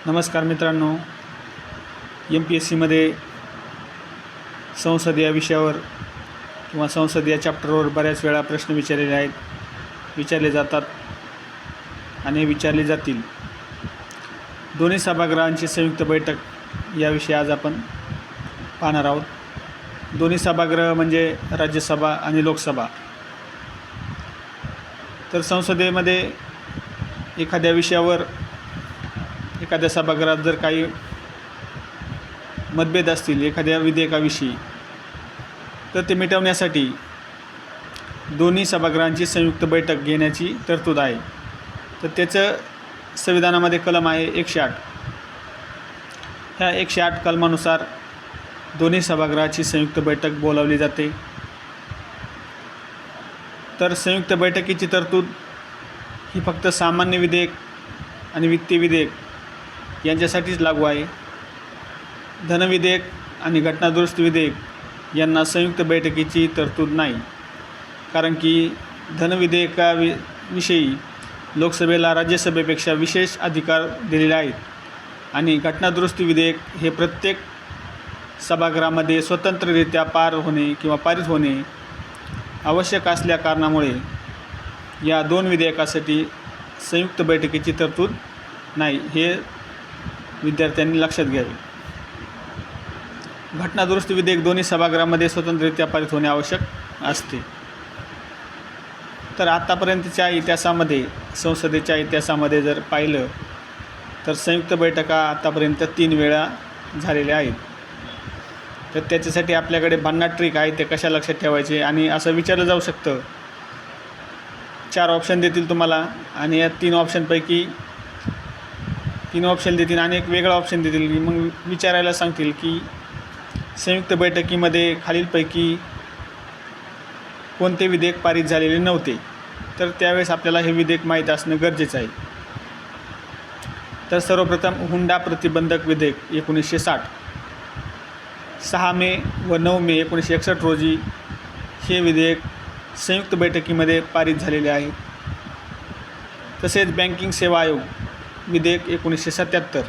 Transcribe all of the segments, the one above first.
नमस्कार मित्रांनो, MPSCमध्ये संसद या विषयावर किंवा संसद या चॅप्टरवर बऱ्याच वेळा प्रश्न विचारले जातात आणि विचारले जातील. दोन्ही सभागृहांची संयुक्त बैठक याविषयी आज आपण पाहणार आहोत. दोन्ही सभागृह म्हणजे राज्यसभा आणि लोकसभा. तर संसदेमध्ये एखाद्या विषयावर एखाद्या सभागृहात जर काही मतभेद असतील एखाद्या विधेयकाविषयी, तर ते मिटवण्यासाठी दोन्ही सभागृहांची संयुक्त बैठक घेण्याची तरतूद आहे. तर त्याचं संविधानामध्ये कलम आहे 108. ह्या 108 कलमानुसार दोन्ही सभागृहाची संयुक्त बैठक बोलावली जाते. तर संयुक्त बैठकीची तरतूद ही फक्त सामान्य विधेयक आणि वित्तीय विधेयक यांच्यासाठीच लागू आहे. धनविधेयक आणि घटनादुरुस्ती विधेयक यांना संयुक्त बैठकीची तरतूद नाही, कारण की धनविधेयकाविषयी लोकसभेला राज्यसभेपेक्षा विशेष अधिकार दिलेले आहेत आणि घटनादुरुस्ती विधेयक हे प्रत्येक सभागृहामध्ये स्वतंत्ररित्या पारित होणे आवश्यक असल्या कारणामुळे या दोन विधेयकासाठी संयुक्त बैठकीची तरतूद नाही, हे विद्यार्थ्यांनी लक्षात घ्यावे. घटनादुरुस्ती विधेयक दोन्ही सभागृहामध्ये स्वतंत्ररित्या पारित होणे आवश्यक असते. तर आतापर्यंतच्या इतिहासामध्ये, संसदेच्या इतिहासामध्ये जर पाहिलं तर संयुक्त बैठका आतापर्यंत 3 वेळा झालेल्या आहेत. तर त्याच्यासाठी आपल्याकडे भन्नाट ट्रिक आहे, ते कशा लक्षात ठेवायचे. आणि असं विचारलं जाऊ शकतं, 4 ऑप्शन देतील तुम्हाला आणि या 3 ऑप्शनपैकी 3 ऑप्शन देतील आणि एक वेगळा ऑप्शन देतील. मग विचारायला सांगतील की संयुक्त बैठकीमध्ये खालीलपैकी कोणते विधेयक पारित झालेले नव्हते. तर त्यावेळेस आपल्याला हे विधेयक माहीत असणं गरजेचं आहे. तर सर्वप्रथम हुंडा प्रतिबंधक विधेयक 1960, 6 मे व 9 मे 1961 रोजी हे विधेयक संयुक्त बैठकीमध्ये पारित झालेले आहे. तसेच बँकिंग सेवा आयोग विधेयक 1977,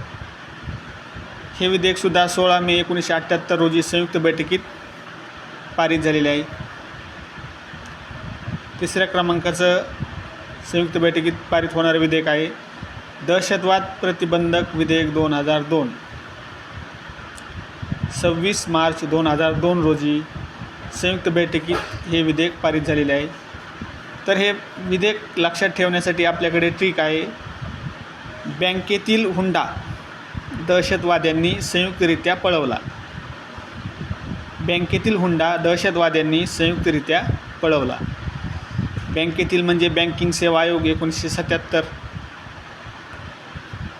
हे विधेयकसुद्धा 16 मे 1978 रोजी संयुक्त बैठकीत पारित झालेले आहे. तिसऱ्या क्रमांकाचं संयुक्त बैठकीत पारित होणारे विधेयक आहे दहशतवाद प्रतिबंधक विधेयक 2002, 26 मार्च 2002 रोजी संयुक्त बैठकीत हे विधेयक पारित झालेले आहे. तर हे विधेयक लक्षात ठेवण्यासाठी आपल्याकडे ट्रिक आहे. बँकेतील हुंडा दहशतवाद्यांनी संयुक्तरित्या पळवला. बँकेतील हुंडा दहशतवाद्यांनी संयुक्तरित्या पळवला. बँकेतील म्हणजे बँकिंग सेवा आयोग 1977,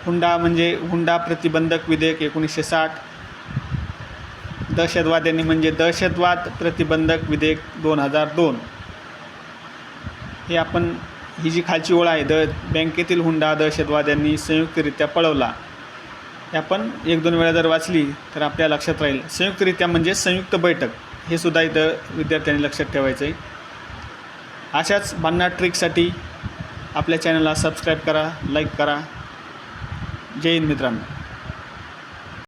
हुंडा म्हणजे हुंडा प्रतिबंधक विधेयक 1960, दहशतवाद्यांनी म्हणजे दहशतवाद प्रतिबंधक विधेयक 2002. हे आपण ही जी खालची ओळ आहे, बँकेतील हुंडा दहशतवाद्यांनी संयुक्तरित्या पळवला, हे आपण 1-2 वेळा जर वाचली तर आपल्या लक्षात राहील. संयुक्तरित्या म्हणजे संयुक्त बैठक, हे सुद्धा इथं विद्यार्थ्यांनी लक्षात ठेवायचं आहे. अशाच भन्नाट ट्रिकसाठी आपल्या चॅनलला सबस्क्राईब करा, लाईक करा. जय हिंद मित्रांनो.